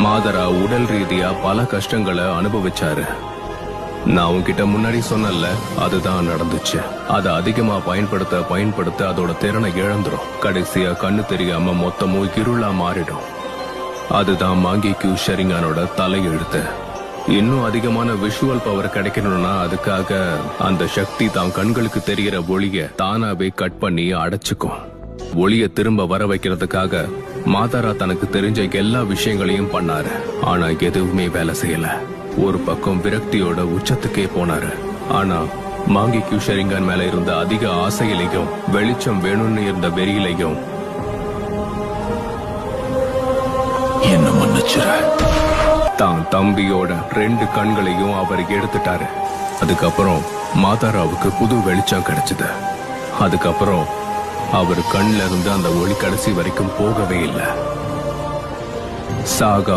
மாதரா உடல் ரீதியா பல கஷ்டங்களை அனுபவிச்சாரு. நான் உன்கிட்ட முன்னாடி சொன்னல, அதுதான் நடந்துச்சு. அதை அதிகமா பயன்படுத்த அதோட திறனை இழந்துரும். கடைசியா கண்ணு தெரியாம மொத்தமும் இருளா மாறிடும். அதுதான் மாங்கிக்யூ ஷரிங்கானோட தலையெழுத்து. இன்னும் அதிகமான விஷுவல் பவர் கிடைக்கணும்னா அதுக்காக அந்த சக்தி தான் கண்களுக்கு தெரியற ஒளிய தானாவே கட் பண்ணி அடைச்சுக்கும். ஒளிய திரும்ப வர வைக்கிறதுக்காக மாதாரா தனக்கு தெரிஞ்ச எல்லா விஷயங்களையும் பண்ணாரு. ஆனா எதுவுமே வேலை செய்யல. ஒரு பக்கம் விரக்தியோட உச்சத்துக்கே போனாரு. ஆனா மாங்கிக்யூ ஷரிங்கான் மேல இருந்த அதிக ஆசையிலையும் வெளிச்சம் வேணும்னு இருந்த வெறியிலையும் என்ன மன்னிச்சிர. தான் தம்பியோட 2 கண்களையும் அவர் எடுத்துட்டாரு. அதுக்கப்புறம் மாதாராவுக்கு புது வெளிச்சம் கிடைச்சது. அதுக்கப்புறம் அவர் கண்ல இருந்து அந்த ஒளி கடைசி வரைக்கும் போகவே இல்லை. சாகா